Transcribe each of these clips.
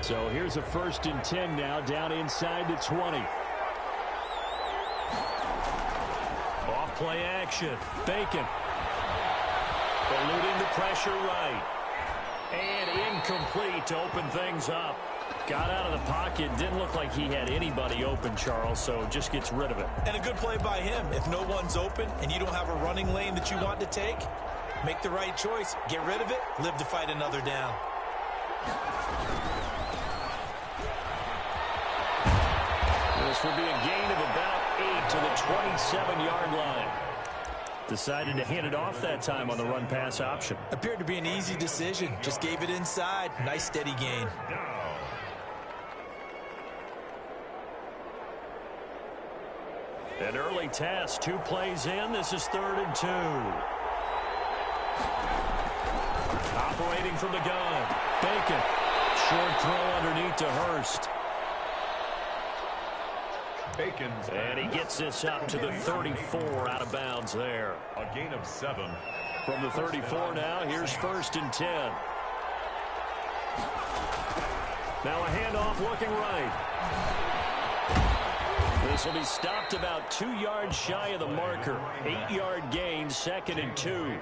So here's a 1st and 10 now, down inside the 20. Off play action. Bacon. Eluding the pressure right. And incomplete to open things up. Got out of the pocket. Didn't look like he had anybody open, Charles, so just gets rid of it. And a good play by him. If no one's open and you don't have a running lane that you want to take, make the right choice. Get rid of it. Live to fight another down. This will be a gain of about 8 to the 27-yard line. Decided to hand it off that time on the run-pass option. Appeared to be an easy decision. Just gave it inside. Nice, steady gain. An early test. 2 plays in. This is 3rd and 2. Operating from the gun. Bacon. Short throw underneath to Hurst. And he gets this up to the 34, out of bounds there. A gain of 7. From the 34 now, here's 1st and 10. Now a handoff looking right. This will be stopped about 2 yards shy of the marker. 8-yard gain, 2nd and 2.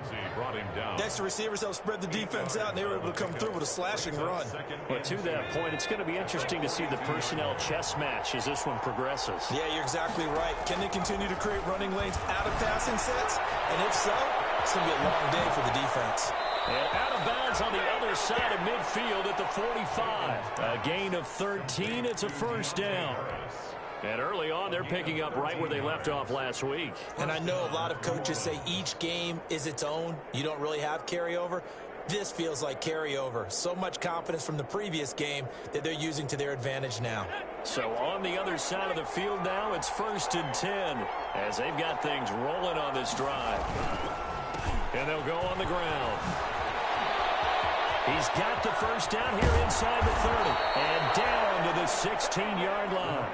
Next, the receivers helped spread the defense out, and they were able to come through with a slashing run. But to that point, it's going to be interesting to see the personnel chess match as this one progresses. Yeah, you're exactly right. Can they continue to create running lanes out of passing sets? And if so, it's going to be a long day for the defense. And out of bounds on the other side of midfield at the 45. A gain of 13. It's a 1st down. And early on, they're picking up right where they left off last week. And I know a lot of coaches say each game is its own. You don't really have carryover. This feels like carryover. So much confidence from the previous game that they're using to their advantage now. So on the other side of the field now, it's 1st and 10 as they've got things rolling on this drive. And they'll go on the ground. He's got the 1st down here inside the 30 and down to the 16-yard line.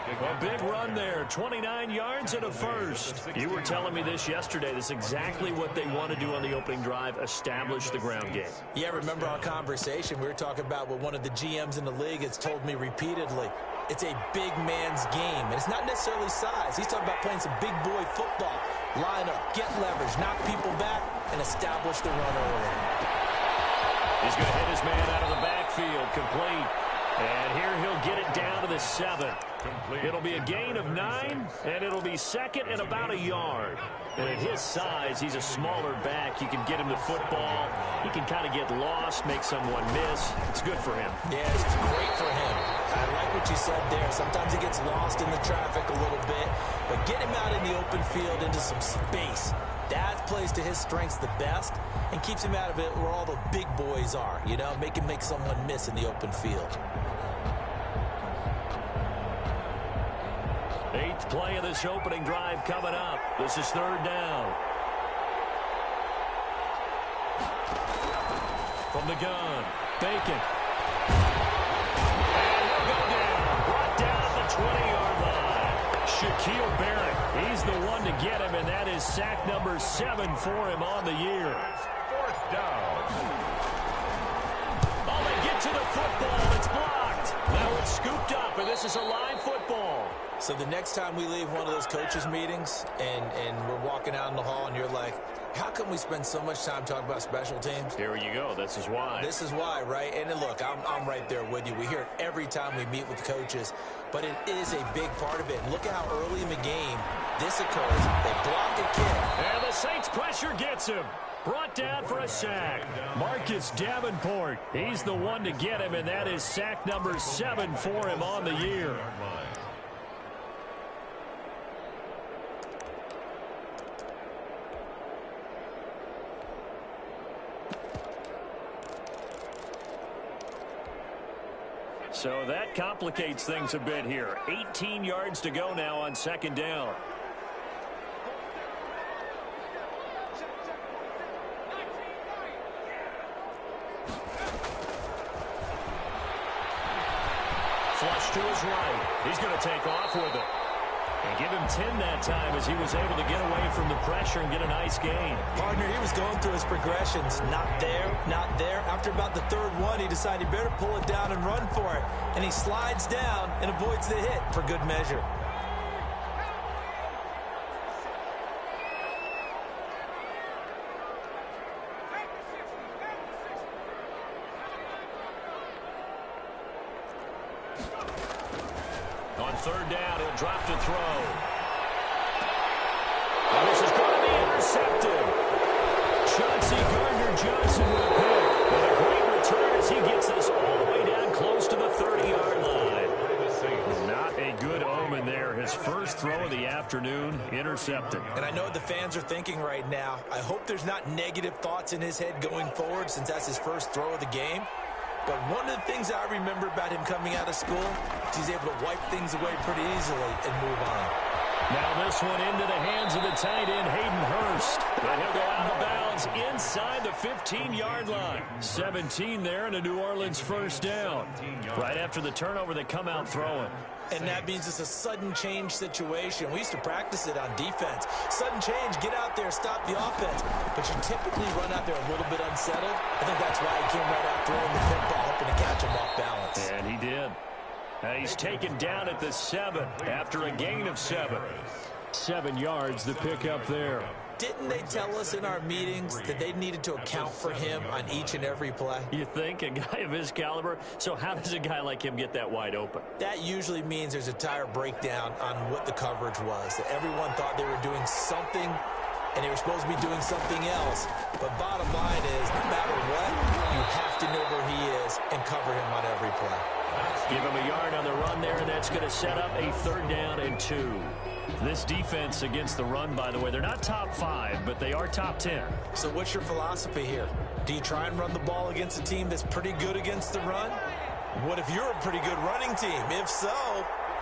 A big run there, 29 yards and a 1st. You were telling me this yesterday. This is exactly what they want to do on the opening drive, establish the ground game. Yeah, remember our conversation. We were talking about what one of the GMs in the league has told me repeatedly. It's a big man's game, and it's not necessarily size. He's talking about playing some big boy football. Line up, get leverage, knock people back, and establish the run early. He's going to hit his man out of the backfield, complete. And here he'll get it down to the 7. It'll be a gain of 9, and it'll be 2nd and about a yard. And at his size, he's a smaller back. You can get him the football. He can kind of get lost, make someone miss. It's good for him. Yeah, it's great for him. I like what you said there. Sometimes he gets lost in the traffic a little bit, but get him out in the open field into some space. That plays to his strengths the best and keeps him out of it where all the big boys are, you know, make him make someone miss in the open field. 8th play of this opening drive coming up. This is 3rd down. From the gun, Bacon. And he'll go down. Brought down at the 20-yard line. Shaquille Barrett, he's the one to get him, and that is sack number 7 for him on the year. 4th down. Oh, they get to the football. It's blocked. Now it's scooped up, and this is a live football. So the next time we leave one of those coaches' meetings and we're walking out in the hall and you're like, how come we spend so much time talking about special teams? Here you go. This is why. This is why, right? And look, I'm right there with you. We hear it every time we meet with coaches, but it is a big part of it. Look at how early in the game this occurs. They block a kick. And the Saints pressure gets him. Brought down for a sack. Marcus Davenport, he's the one to get him, and that is sack number 7 for him on the year. So that complicates things a bit here. 18 yards to go now on 2nd down. Flush to his right. He's going to take off with it. And give him 10 that time as he was able to get away from the pressure and get a nice gain. Partner, he was going through his progressions. Not there, not there. After about the third one, he decided he better pull it down and run for it. And he slides down and avoids the hit for good measure. On third down, he'll drop to throw. And this is going to be intercepted. Chauncey Gardner-Johnson with a pick. And a great return as he gets this all the way down close to the 30-yard line. Not a good omen there. His first throw of the afternoon, intercepted. And I know what the fans are thinking right now. I hope there's not negative thoughts in his head going forward since that's his first throw of the game. But one of the things I remember about him coming out of school is he's able to wipe things away pretty easily and move on. Now this one into the hands of the tight end, Hayden Hurst. And he'll go out of bounds inside the 15-yard line. 17 there and a New Orleans first down. Right after the turnover, they come out throwing. And that means it's a sudden change situation. We used to practice it on defense. Sudden change, get out there, stop the offense. But you typically run out there a little bit unsettled. I think that's why he came right out throwing the pit ball, hoping to catch him off balance. And he did. And he's taken down at the 7 after a gain of 7. 7 yards, the pickup there. Didn't they tell us in our meetings that they needed to account for him on each and every play? You think? A guy of his caliber? So how does a guy like him get that wide open? That usually means there's a tire breakdown on what the coverage was. That everyone thought they were doing something, and they were supposed to be doing something else. But bottom line is, no matter what, you have to know where he is and cover him on every play. Give him a yard on the run there, and that's going to set up a 3rd down and 2. This defense against the run, by the way, they're not top 5, but they are top 10. So what's your philosophy here? Do you try and run the ball against a team that's pretty good against the run? What if you're a pretty good running team? If so,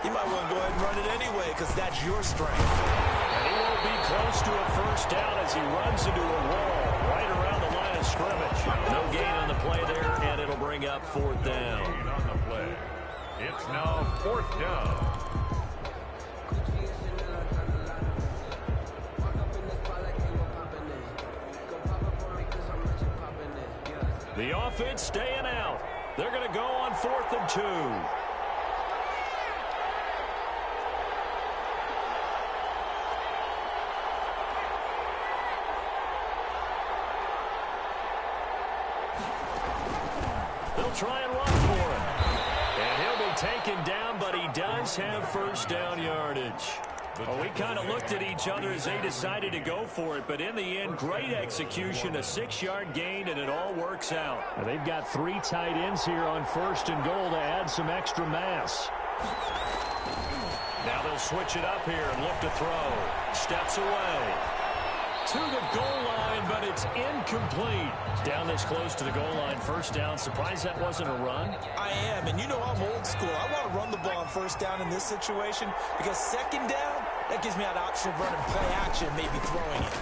you might want to go ahead and run it anyway because that's your strength. And he won't be close to a first down as he runs into a wall right around the line of scrimmage. No gain on the play there, and it'll bring up 4th down. On the play. It's now 4th down. The offense staying out. They're going to go on 4th and 2. They'll try and run for him. And he'll be taken down, but he does have first down yardage. Well, we kind of looked at each other as they decided to go for it, but in the end, great execution, a 6-yard gain, and it all works out. And they've got 3 tight ends here on 1st and goal to add some extra mass. Now they'll switch it up here and look to throw. Steps away. To the goal line, but it's incomplete. Down this close to the goal line, first down. Surprised that wasn't a run? I am, and you know I'm old school. I want to run the ball on first down in this situation because second down, that gives me an option of running play action, maybe throwing it.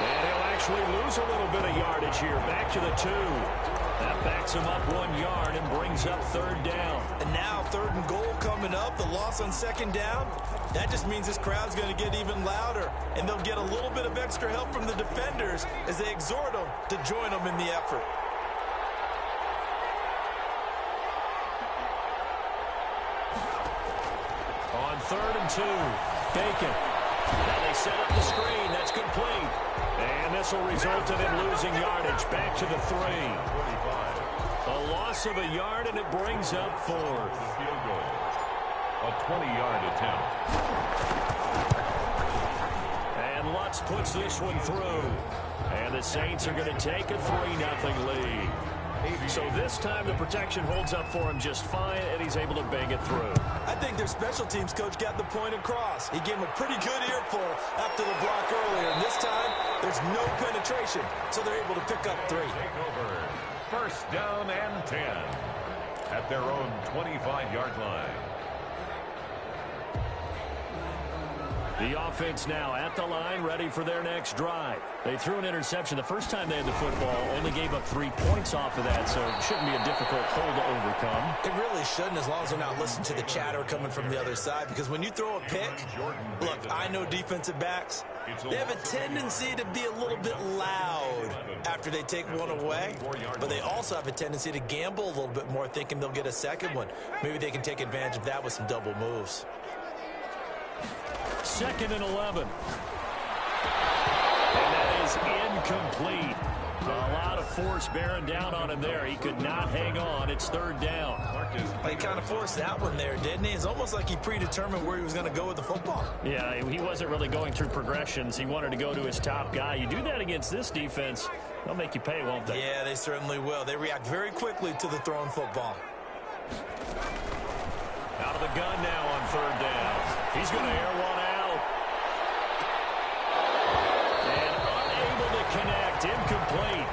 And he'll actually lose a little bit of yardage here. Back to the 2. That backs him up 1 yard and brings up 3rd down. And now 3rd and goal coming up, the loss on 2nd down. That just means this crowd's going to get even louder, and they'll get a little bit of extra help from the defenders as they exhort them to join them in the effort. On 3rd and 2, Bacon. Now they set up the screen. That's complete. And this will result in him losing yardage. Back to the 3. A loss of a yard, and it brings up 4th. Field goal. A 20-yard attempt. And Lutz puts this one through. And the Saints are going to take a 3-0 lead. So this time the protection holds up for him just fine, and he's able to bang it through. I think their special teams coach got the point across. He gave him a pretty good earful after the block earlier. And this time, there's no penetration, so they're able to pick up 3. Take over. First down and 10 at their own 25-yard line. The offense now at the line, ready for their next drive. They threw an interception the first time they had the football, only gave up 3 points off of that, so it shouldn't be a difficult hole to overcome. It really shouldn't, as long as they're not listening to the chatter coming from the other side, because when you throw a pick, look, I know defensive backs, they have a tendency to be a little bit loud after they take one away, but they also have a tendency to gamble a little bit more, thinking they'll get a second one. Maybe they can take advantage of that with some double moves. 2nd and 11. And that is incomplete. A lot of force bearing down on him there. He could not hang on. It's 3rd down. He kind of forced that one there, didn't he? It's almost like he predetermined where he was going to go with the football. Yeah, he wasn't really going through progressions. He wanted to go to his top guy. You do that against this defense, they'll make you pay, won't they? Yeah, they certainly will. They react very quickly to the thrown football. Out of the gun now on 3rd down. He's going to air one out. And unable to connect. Incomplete.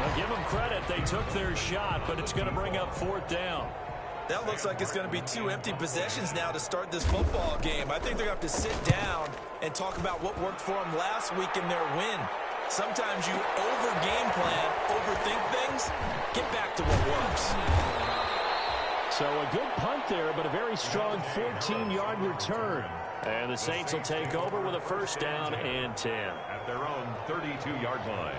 Well, give them credit. They took their shot, but it's going to bring up 4th down. That looks like it's going to be 2 empty possessions now to start this football game. I think they're going to have to sit down and talk about what worked for them last week in their win. Sometimes you over-game plan, overthink things, get back to what works. So a good punt there, but a very strong 14-yard return. And the Saints will take over with a 1st down and 10. At their own 32-yard line.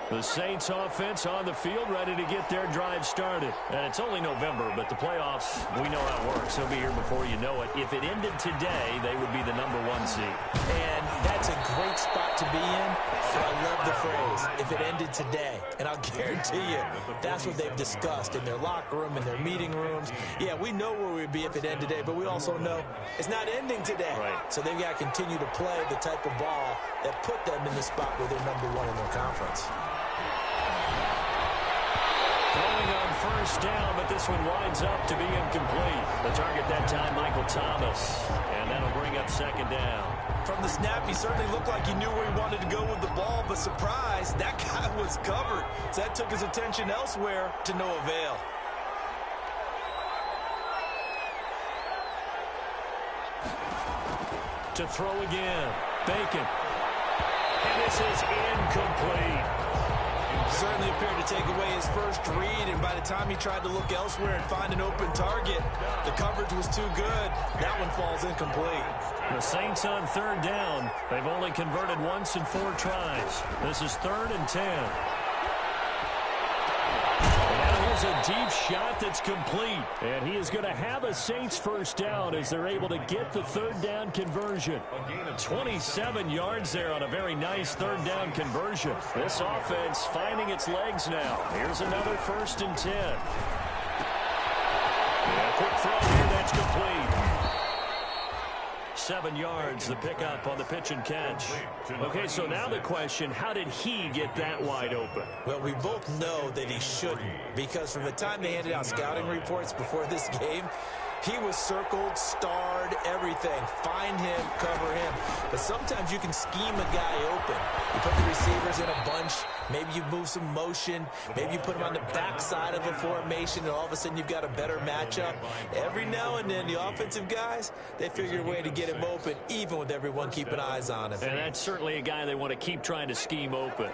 The Saints offense on the field, ready to get their drive started. And it's only November, but the playoffs, we know how it works. They'll be here before you know it. If it ended today, they would be the #1 seed. And that's a great spot to be in. And I love the phrase, if it ended today. And I'll guarantee you, that's what they've discussed in their locker room, in their meeting rooms. Yeah, we know where we'd be if it ended today, but we also know it's not ending today. Right. So they've got to continue to play the type of ball that put them in the spot where they're #1 in their conference. Throwing on 1st down, but this one winds up to be incomplete. The target that time, Michael Thomas. And that'll bring up 2nd down. From the snap, he certainly looked like he knew where he wanted to go with the ball, but surprise, that guy was covered. So that took his attention elsewhere to no avail. To throw again. Bacon. And this is incomplete. Certainly appeared to take away his first read, and by the time he tried to look elsewhere and find an open target, the coverage was too good. That one falls incomplete. The Saints on 3rd down. They've only converted once in 4 tries. This is 3rd and 10. Now here's a deep shot that's complete. And he is going to have a Saints 1st down as they're able to get the 3rd down conversion. 27 yards there on a very nice 3rd down conversion. This offense finding its legs now. Here's another 1st and 10. And a quick throw here, that's complete. 7 yards, the pickup on the pitch and catch. Okay, so now the question, how did he get that wide open? Well, we both know that he shouldn't, because from the time they handed out scouting reports before this game, he was circled, starred, everything. Find him, cover him. But sometimes you can scheme a guy open. You put the receivers in a bunch. Maybe you move some motion. Maybe you put him on the backside of a formation, and all of a sudden you've got a better matchup. Every now and then, the offensive guys, they figure a way to get him open, even with everyone keeping eyes on him. And that's certainly a guy they want to keep trying to scheme open.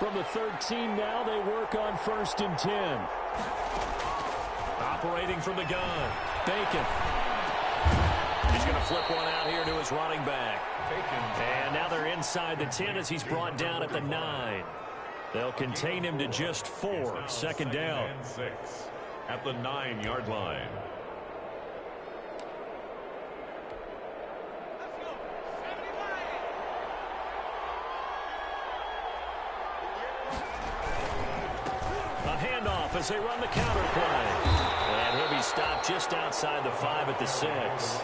From the 13 now, they work on 1st and 10. Operating from the gun, Bacon. He's going to flip one out here to his running back. And now they're inside the 10 as he's brought down at the 9. They'll contain him to just 4. 2nd down. At the 9-yard line. A handoff as they run the counter play. And he'll be stopped just outside the 5 at the 6.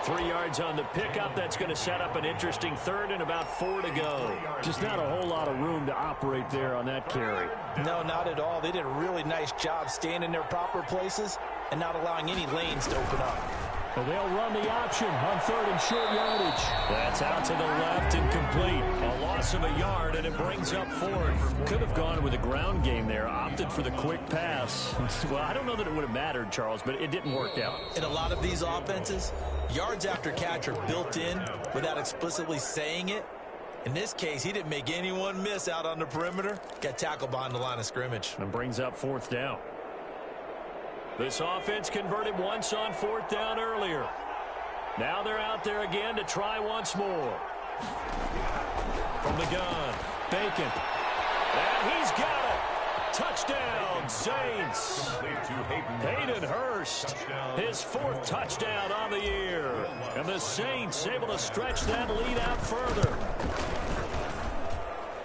3 yards on the pickup. That's going to set up an interesting 3rd and about 4 to go. Just not a whole lot of room to operate there on that carry. No, not at all. They did a really nice job staying in their proper places and not allowing any lanes to open up. They'll run the option on 3rd and short yardage. That's out to the left and complete. A loss of a yard, and it brings up 4th. Could have gone with a ground game there. Opted for the quick pass. Well, I don't know that it would have mattered, Charles, but it didn't work out. In a lot of these offenses, yards after catch are built in without explicitly saying it. In this case, he didn't make anyone miss out on the perimeter. Got tackled behind the line of scrimmage. And brings up 4th down. This offense converted once on 4th down earlier. Now they're out there again to try once more. From the gun, Bacon. And he's got it. Touchdown, Saints. Hayden Hurst, his 4th touchdown on the year. And the Saints able to stretch that lead out further.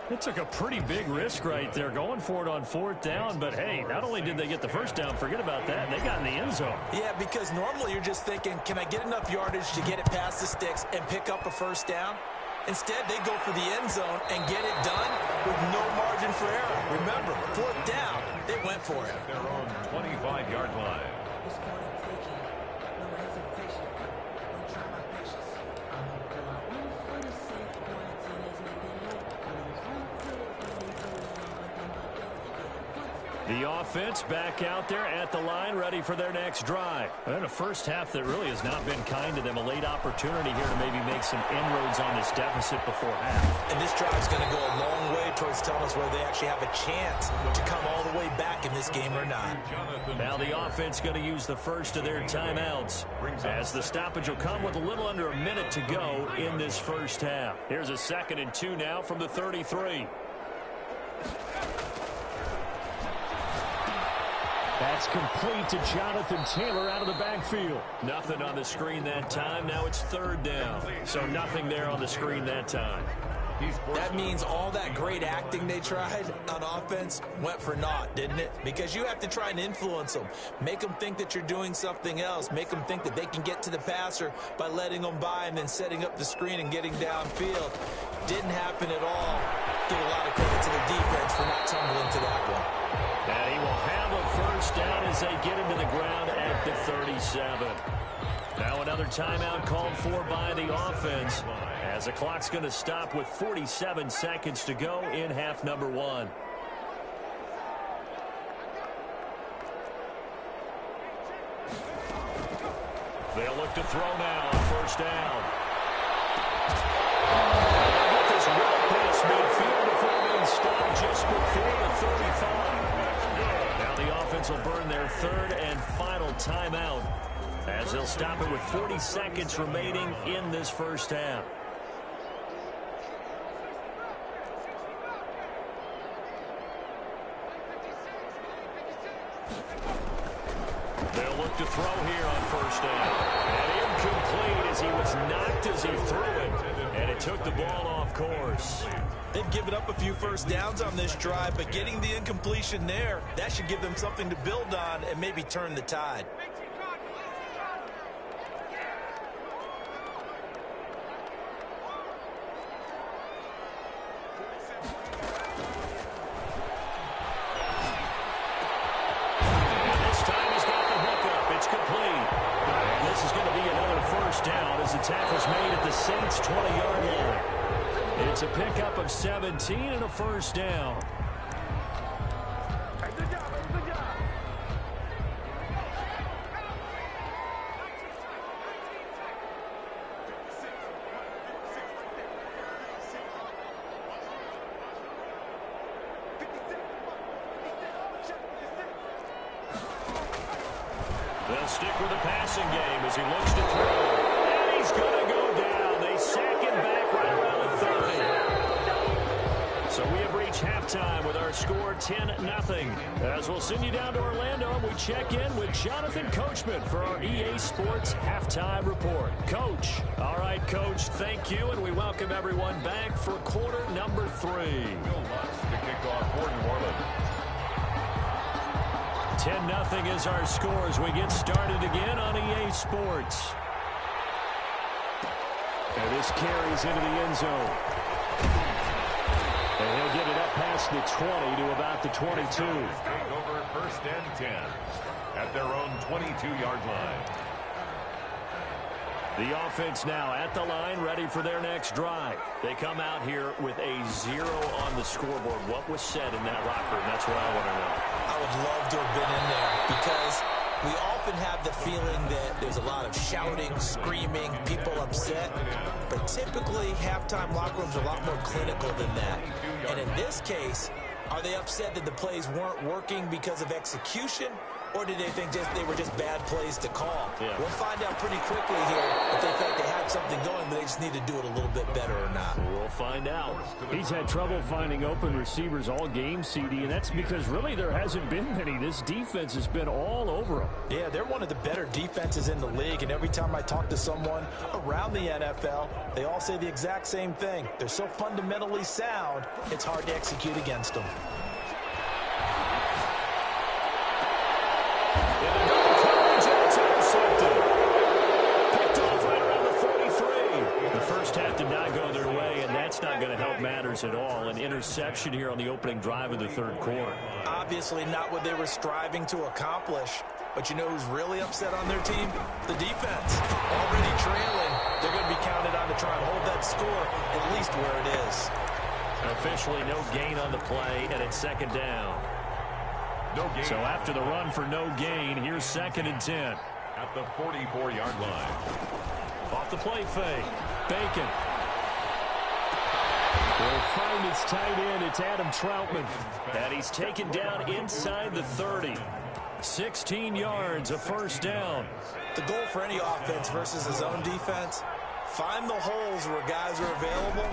It took a pretty big risk right there going for it on 4th down. But, hey, not only did they get the first down, forget about that, they got in the end zone. Yeah, because normally you're just thinking, can I get enough yardage to get it past the sticks and pick up a first down? Instead, they go for the end zone and get it done with no margin for error. Remember, 4th down, they went for it. At their own 25-yard line. The offense back out there at the line, ready for their next drive. And a first half that really has not been kind to them. A late opportunity here to maybe make some inroads on this deficit before half. And this drive's going to go a long way towards telling us whether they actually have a chance to come all the way back in this game or not. Now the offense going to use the first of their timeouts, as the stoppage will come with a little under a minute to go in this first half. Here's a 2nd and 2 now from the 33. That's complete to Jonathan Taylor out of the backfield. Nothing on the screen that time. Now it's 3rd down. So nothing there on the screen that time. That means all that great acting they tried on offense went for naught, didn't it? Because you have to try and influence them. Make them think that you're doing something else. Make them think that they can get to the passer by letting them by and then setting up the screen and getting downfield. Didn't happen at all. Give a lot of credit to the defense for not tumbling to that one. And he will have a first down as they get him to the ground at the 37. Now another timeout called for by the offense, as the clock's going to stop with 47 seconds to go in half number 1. They'll look to throw now on first down. They'll get this well past midfield before being stopped just before the 35. Now the offense will burn their 3rd and final timeout, as they'll stop it with 40 seconds remaining in this first half. They'll look to throw here on first down. And incomplete as he was knocked as he threw it. And it took the ball off course. They've given up a few first downs on this drive, but getting the incompletion there, that should give them something to build on and maybe turn the tide. Tackle's made at the Saints' 20-yard line. It's a pickup of 17 and a first down. They'll stick with the passing game as he looks to throw. He's going to go down. They sack him back right around the 30. So we have reached halftime with our score 10-0. As we'll send you down to Orlando, and we check in with Jonathan Coachman for our EA Sports Halftime Report. Coach. All right, Coach, thank you, and we welcome everyone back for quarter number 3. Bill Lutz to kick off for New Orleans. 10-0 is our score as we get started again on EA Sports. And this carries into the end zone. And he'll get it up past the 20 to about the 22. Take over 1st and 10 at their own 22-yard line. The offense now at the line, ready for their next drive. They come out here with a 0 on the scoreboard. What was said in that locker room? That's what I want to know. I would love to have been in there because we often have the feeling that there's a lot of shouting, screaming, people upset. But typically, halftime locker rooms are a lot more clinical than that. And in this case, are they upset that the plays weren't working because of execution? Or did they think they were just bad plays to call? Yeah. We'll find out pretty quickly here if they felt they had something going, but they just need to do it a little bit better or not. We'll find out. He's had trouble finding open receivers all game, CD, and that's because really there hasn't been many. This defense has been all over them. Yeah, they're one of the better defenses in the league, and every time I talk to someone around the NFL, they all say the exact same thing. They're so fundamentally sound, it's hard to execute against them. Did not go their way, and that's not going to help matters at all. An interception here on the opening drive of the third quarter. Obviously not what they were striving to accomplish. But you know who's really upset on their team? The defense. Already trailing. They're going to be counted on to try and hold that score at least where it is. Officially no gain on the play, and it's second down. No gain. So after the run for no gain, here's 2nd and 10. At the 44-yard line. Off the play fake. Bacon. Will find its tight end. It's Adam Troutman. And he's taken down inside the 30. 16 yards, a first down. The goal for any offense versus his own defense, find the holes where guys are available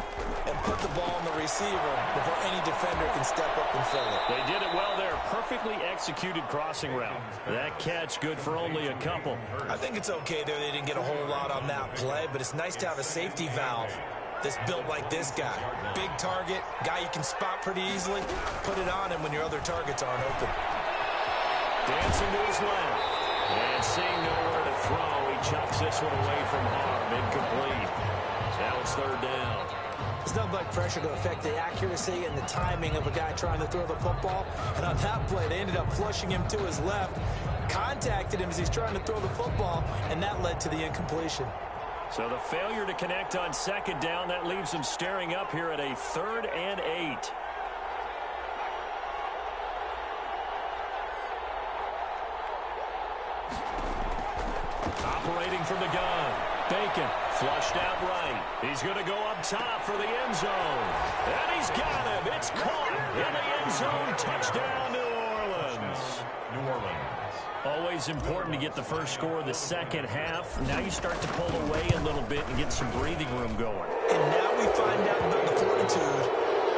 and put the ball on the receiver before any defender can step up and fill it. They did it well there. Perfectly executed crossing route. That catch good for only a couple. I think it's okay there. They didn't get a whole lot on that play, but it's nice to have a safety valve that's built like this guy. Big target, guy you can spot pretty easily. Put it on him when your other targets aren't open. Dancing to his left. And seeing nowhere to throw, he chucks this one away from harm. Incomplete. Now it's third down. There's nothing like pressure to affect the accuracy and the timing of a guy trying to throw the football. And on that play, they ended up flushing him to his left, contacted him as he's trying to throw the football, and that led to the incompletion. So the failure to connect on second down, that leaves them staring up here at a 3rd and 8. Operating from the gun. Bacon flushed out right. He's going to go up top for the end zone. And he's got him. It's caught in the end zone. Touchdown, New Orleans. New Orleans. Always important to get the first score of the second half. Now you start to pull away a little bit and get some breathing room going. And now we find out about the fortitude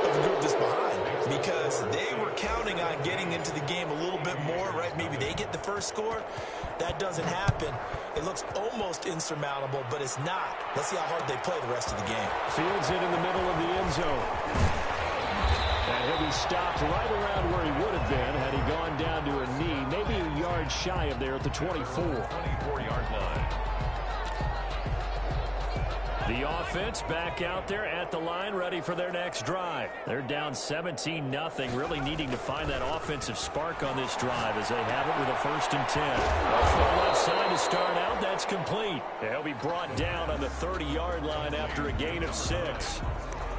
of the group that's behind, because they were counting on getting into the game a little bit more, right? Maybe they get the first score. That doesn't happen. It looks almost insurmountable, but it's not. Let's see how hard they play the rest of the game. Fields it in the middle of the end zone. And he'll be stopped right around where he would have been had he gone down to a knee, maybe a yard shy of there at the 24. 24-yard line. The offense back out there at the line, ready for their next drive. They're down 17-0, really needing to find that offensive spark on this drive as they have it with a 1st and 10. Off the left side to start out, that's complete. They'll be brought down on the 30-yard line after a gain of 6.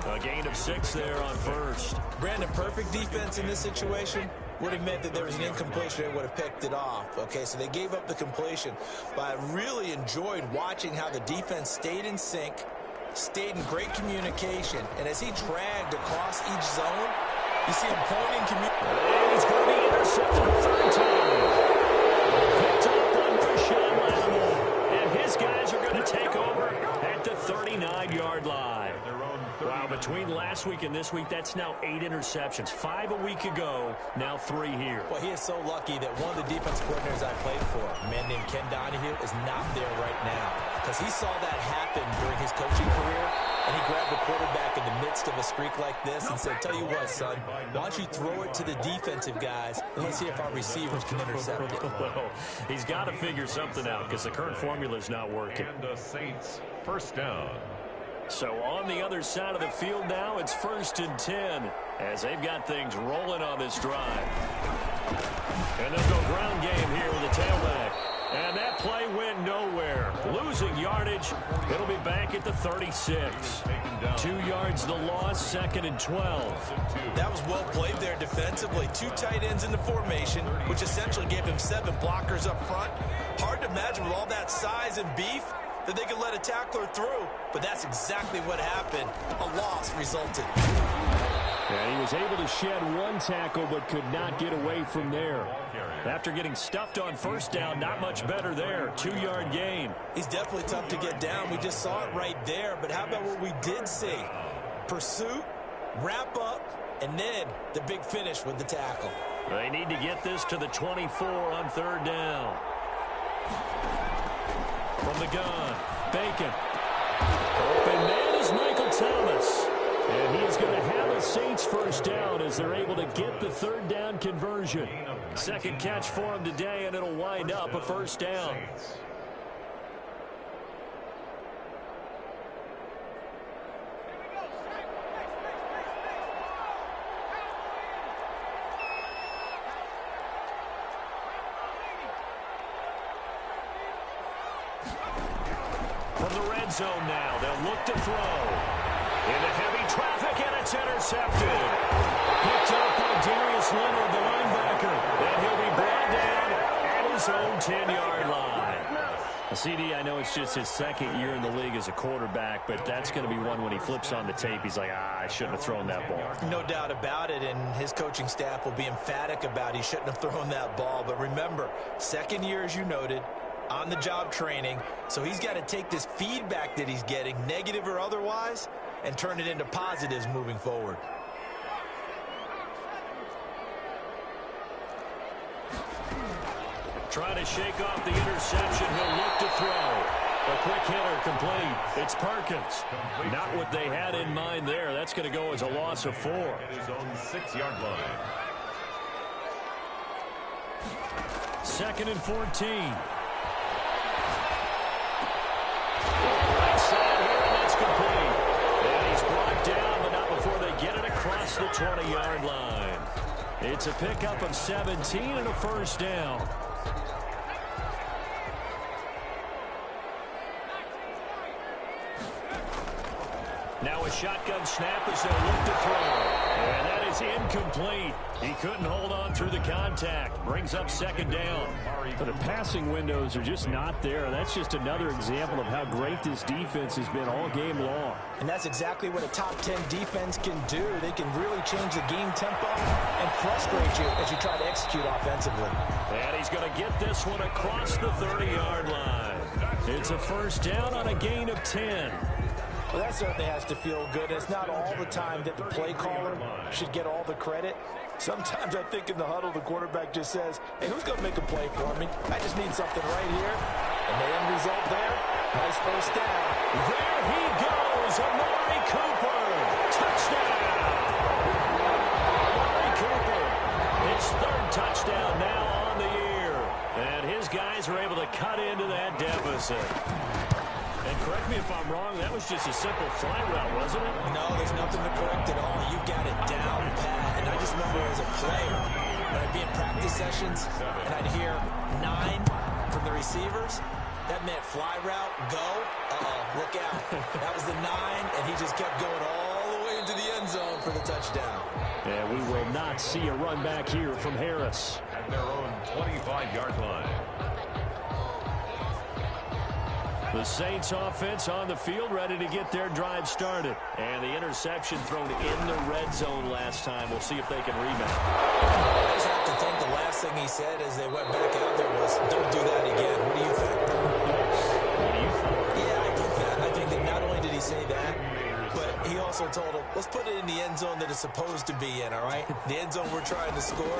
A gain of 6 there on first. Brandon, perfect defense in this situation would have meant that there was an incompletion and would have picked it off. Okay, so they gave up the completion. But I really enjoyed watching how the defense stayed in sync, stayed in great communication, and as he dragged across each zone, you see him pointing communication. He's going to be intercepted a 3rd time. Picked up on Rashawn Lattimore. And his guys are going to take over at the 39-yard line. Wow, between last week and this week, that's now 8 interceptions. 5 a week ago, now 3 here. Well, he is so lucky that one of the defense coordinators I played for, a man named Ken Donahue, is not there right now. Because he saw that happen during his coaching career, and he grabbed the quarterback in the midst of a streak like this and said, tell you what, son, why don't you throw it to the defensive guys, and let's see if our receivers can intercept it. Well, he's got to figure something out because the current formula is not working. And the Saints, 1st down. So on the other side of the field now, it's 1st and 10 as they've got things rolling on this drive. And they'll go ground game here with the tailback. And that play went nowhere. Losing yardage. It'll be back at the 36. 2 yards the loss, 2nd and 12. That was well played there defensively. 2 tight ends in the formation, which essentially gave him 7 blockers up front. Hard to imagine with all that size and beef that they could let a tackler through, but that's exactly what happened. A loss resulted. And he was able to shed 1 tackle but could not get away from there. After getting stuffed on first down, not much better there. 2-yard gain. He's definitely tough to get down. We just saw it right there, but how about what we did see? Pursuit, wrap up, and then the big finish with the tackle. They need to get this to the 24 on 3rd down. From the gun, Bacon. Open man is Michael Thomas. And he is going to have a Saints first down as they're able to get the 3rd down conversion. 2nd catch for him today, and it'll wind up a first down. From the red zone now, they'll look to throw. Into heavy traffic, and it's intercepted. Picked up by Darius Leonard, the linebacker. And he'll be brought down at his own 10-yard line. CD, I know it's just his 2nd year in the league as a quarterback, but that's going to be one when he flips on the tape. He's like, I shouldn't have thrown that ball. No doubt about it, and his coaching staff will be emphatic about he shouldn't have thrown that ball. But remember, 2nd year, as you noted, on-the-job training, so he's got to take this feedback that he's getting, negative or otherwise, and turn it into positives moving forward. Trying to shake off the interception. He'll look to throw. A quick hitter complete. It's Perkins. Not what they had in mind there. That's going to go as a loss of 4. At his own 6-yard line. 2nd and 14. Right side here, and that's complete. And he's brought down, but not before they get it across the 20-yard line. It's a pickup of 17 and a first down. Now a shotgun snap as they'll look to throw. And that is incomplete. He couldn't hold on through the contact. Brings up 2nd down. But the passing windows are just not there. That's just another example of how great this defense has been all game long. And that's exactly what a top 10 defense can do. They can really change the game tempo and frustrate you as you try to execute offensively. And he's going to get this one across the 30-yard line. It's a first down on a gain of 10. Well, that certainly has to feel good. It's not all the time that the play caller should get all the credit. Sometimes I think in the huddle, the quarterback just says, hey, who's going to make a play for me? I just need something right here. And the end result there, nice first down. There he goes, Amari Cooper. Touchdown. Amari Cooper, his 3rd touchdown now on the year. And his guys are able to cut into that deficit. And correct me if I'm wrong, that was just a simple fly route, wasn't it? No, there's nothing to correct at all. You got it down pat. And I just remember as a player, when I'd be in practice sessions and I'd hear 9 from the receivers, that meant fly route, go, look out. That was the 9, and he just kept going all the way into the end zone for the touchdown. And we will not see a run back here from Harris. At their own 25-yard line. The Saints offense on the field, ready to get their drive started. And the interception thrown in the red zone last time. We'll see if they can rebound. I just have to think the last thing he said as they went back out there was, don't do that again. What do you think? What do you think? Yeah, I think that. I think that not only did he say that, but he also told him, let's put it in the end zone that it's supposed to be in, all right? The end zone we're trying to score.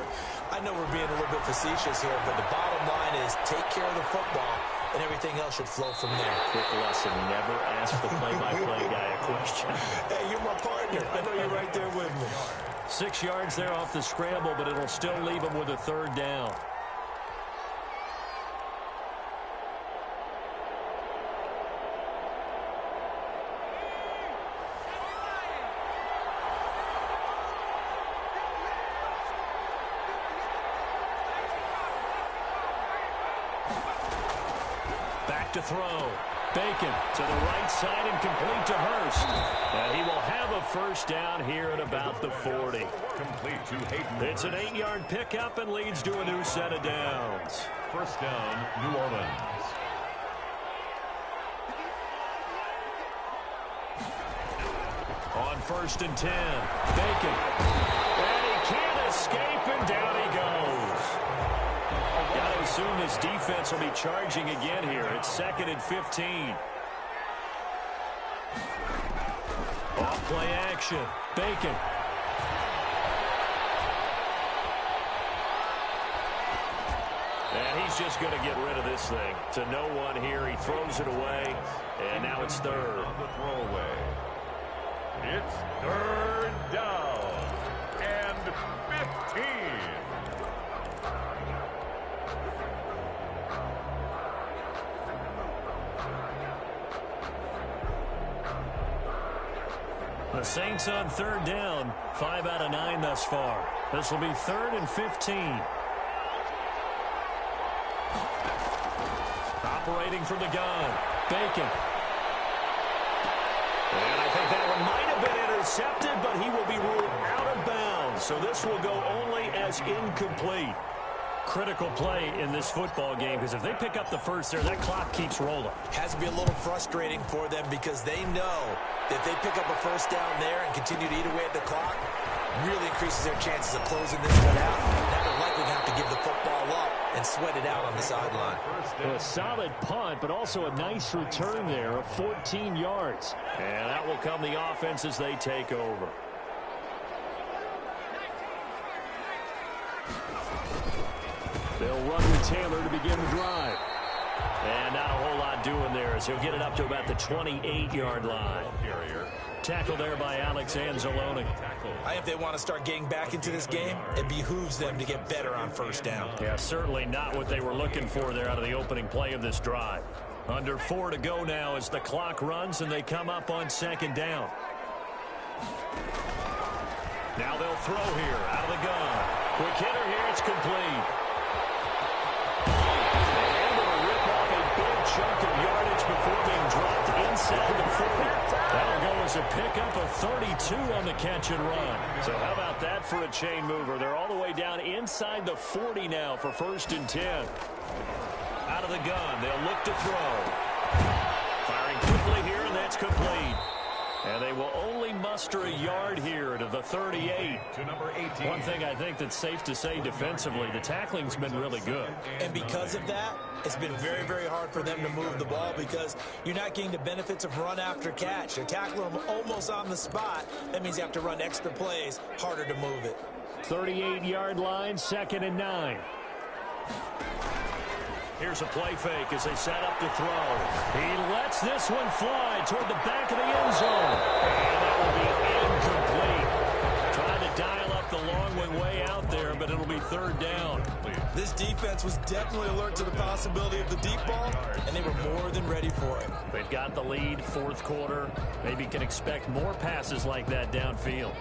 I know we're being a little bit facetious here, but the bottom line is take care of the football, and everything else should flow from there. Quick lesson, never ask the play-by-play guy a question. Hey, you're my partner. I know you're right there with me. 6 yards there off the scramble, but it'll still leave him with a 3rd down. Back to throw. Bacon to the right side and complete to Hurst. And he will have a first down here at about the 40. Complete to Hayden. It's an 8-yard pickup and leads to a new set of downs. First down, New Orleans. On 1st and 10, Bacon. And he can't escape, and down he goes. Got to assume this defense will be charging again here. It's 2nd and 15. Off play action. Bacon. And he's just going to get rid of this thing. To no one here. He throws it away, and now it's 3rd. On the throwaway. It's 3rd down and 15. The Saints on 3rd down, 5 out of 9 thus far. This will be 3rd and 15. Operating from the gun, Bacon. And I think that one might have been intercepted, but he will be ruled out of bounds. So this will go only as incomplete. Critical play in this football game, because if they pick up the first there, that clock keeps rolling. Has to be a little frustrating for them because they know that if they pick up a first down there and continue to eat away at the clock, really increases their chances of closing this one out. Now they're likely going to have to give the football up and sweat it out on the sideline. A solid punt, but also a nice return there of 14 yards. And that will come the offense as they take over. They'll run with Taylor to begin the drive. And not a whole lot doing there as he'll get it up to about the 28-yard line. Tackled there by Alex Anzalone. I think if they want to start getting back into this game, it behooves them to get better on first down. Yeah, certainly not what they were looking for there out of the opening play of this drive. Under 4 to go now as the clock runs and they come up on 2nd down. Now they'll throw here out of the gun. Quick hitter here, it's complete. They're able to rip off a big chunk of yardage before being dropped inside the 40. That'll go as a pickup of 32 on the catch and run. So how about that for a chain mover? They're all the way down inside the 40 now for 1st and 10. Out of the gun, they'll look to throw. Firing quickly here, and that's complete. And they will only muster a yard here to the 38. To number 18. One thing I think that's safe to say defensively, the tackling's been really good. And because of that, it's been very, very hard for them to move the ball because you're not getting the benefits of run after catch. They're tackling them almost on the spot. That means you have to run extra plays, harder to move it. 38-yard line, 2nd and 9. Here's a play fake as they set up to throw. He lets this one fly toward the back of the end zone. And that will be incomplete. Trying to dial up the long one way out there, but it'll be 3rd down. This defense was definitely alert to the possibility of the deep ball, and they were more than ready for it. They've got the lead, 4th quarter. Maybe can expect more passes like that downfield.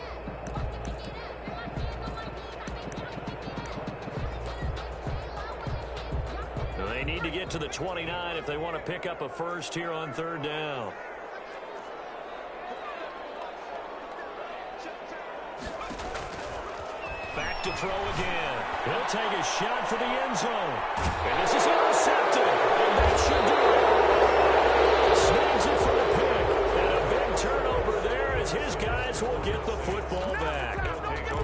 They need to get to the 29 if they want to pick up a first here on 3rd down. Back to throw again. He'll take a shot for the end zone. And this is intercepted. And that should do it. Snags it for the pick. And a big turnover there as his guys will get the football back.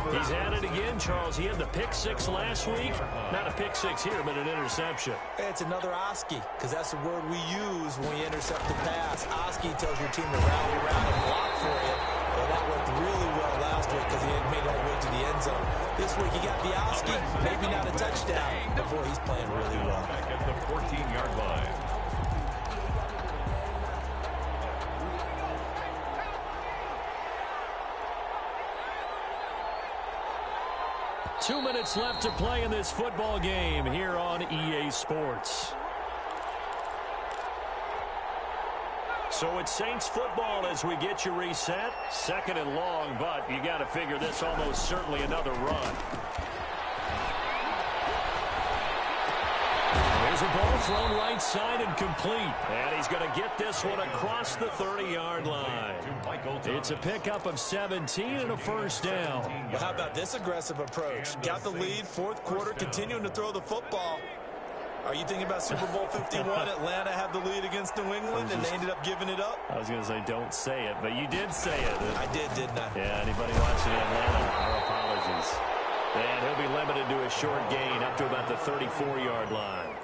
He's at it again, Charles. He had the pick 6 last week. Not a pick 6 here, but an interception. It's another Oski, because that's the word we use when we intercept the pass. Oski tells your team to rally around and block for you. Well, that worked really well last week because he had made it all the way to the end zone. This week he got the Oski, maybe not a touchdown, but boy, he's playing really well. Back at the 14-yard line. Two minutes left to play in this football game here on EA Sports. So it's Saints football as we get you reset. 2nd and long, but you got to figure this almost certainly another run. Here's a ball thrown right side and complete. And he's going to get this one across the 30-yard line. It's a pickup of 17 and a first down. Well, how about this aggressive approach? Got the lead, fourth quarter, continuing to throw the football. Are you thinking about Super Bowl 51? Atlanta had the lead against New England, and they ended up giving it up? I was going to say don't say it, but you did say it. I did, didn't I? Yeah, anybody watching Atlanta, our apologies. And he'll be limited to a short gain up to about the 34-yard line.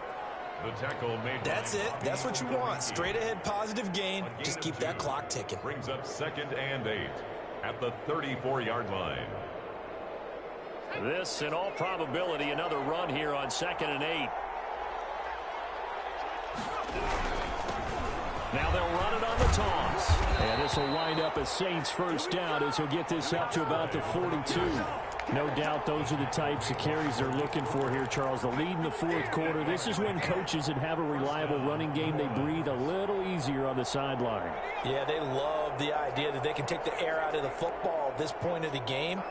The tackle made. That's it. That's what you want. Straight ahead positive gain. Just keep that clock ticking. Brings up 2nd and 8 at the 34-yard line. This, in all probability, another run here on 2nd and 8. Now they'll run it on the toss. And this will wind up a Saints first down as he'll get this up to about the 42. No doubt those are the types of carries they're looking for here, Charles. The lead in the fourth quarter. This is when coaches that have a reliable running game, they breathe a little easier on the sideline. Yeah, they love the idea that they can take the air out of the football at this point of the game.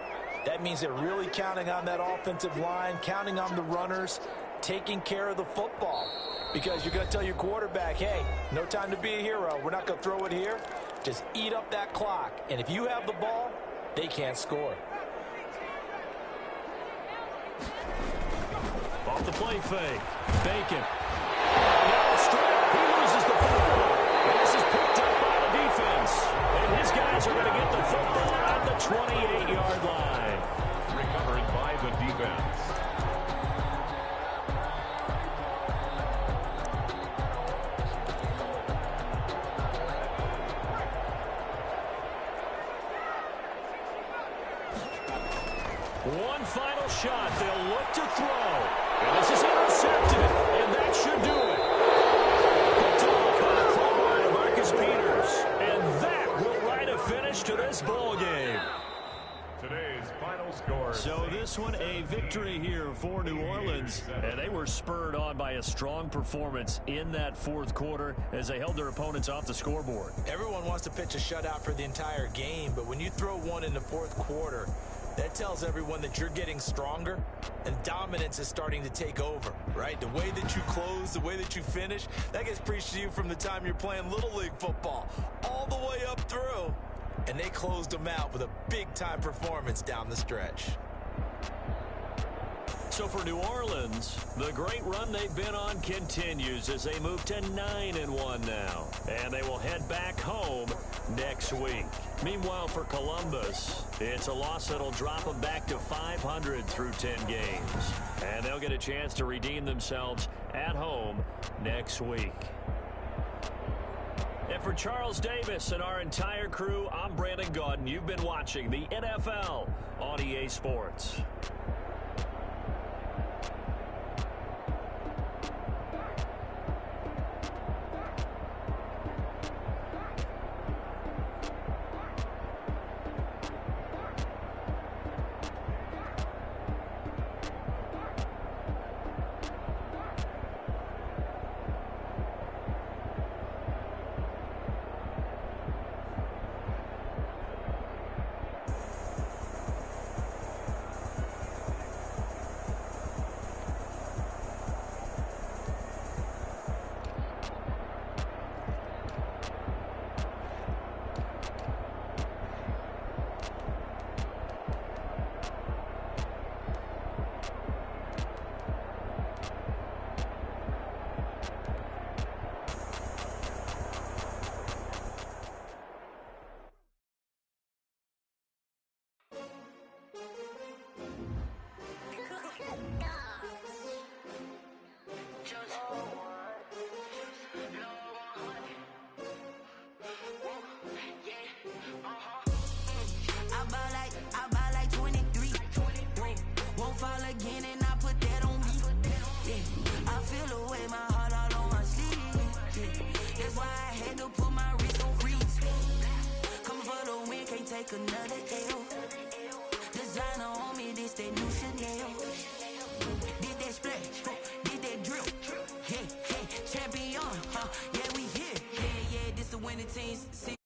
That means they're really counting on that offensive line, counting on the runners, taking care of the football. Because you're going to tell your quarterback, hey, no time to be a hero. We're not going to throw it here. Just eat up that clock. And if you have the ball, they can't score. Off the play fake. Bacon. Now straight. He loses the football. This is picked up by the defense. And his guys are going to get the football at the 28-yard line. Recovered by the defense. One final shot. They'll look to throw. And this is intercepted. And that should do it. Picked off by the crowbar to Marcus Peters. And that will write a finish to this ball game. Today's final score. So this one, a victory here for New Orleans. And they were spurred on by a strong performance in that fourth quarter as they held their opponents off the scoreboard. Everyone wants to pitch a shutout for the entire game, but when you throw one in the fourth quarter, that tells everyone that you're getting stronger and dominance is starting to take over, right? The way that you close, the way that you finish, that gets preached to you from the time you're playing Little League football all the way up through. And they closed them out with a big-time performance down the stretch. So for New Orleans, the great run they've been on continues as they move to 9-1 now. And they will head back home next week. Meanwhile, for Columbus, it's a loss that'll drop them back to 500 through 10 games. And they'll get a chance to redeem themselves at home next week. And for Charles Davis and our entire crew, I'm Brandon Gaudin. You've been watching the NFL on EA Sports. Another L. Designer on me, this that new Chanel. Did that splash, did that drill. Yeah, champion, yeah, we here. Yeah, this the winning team.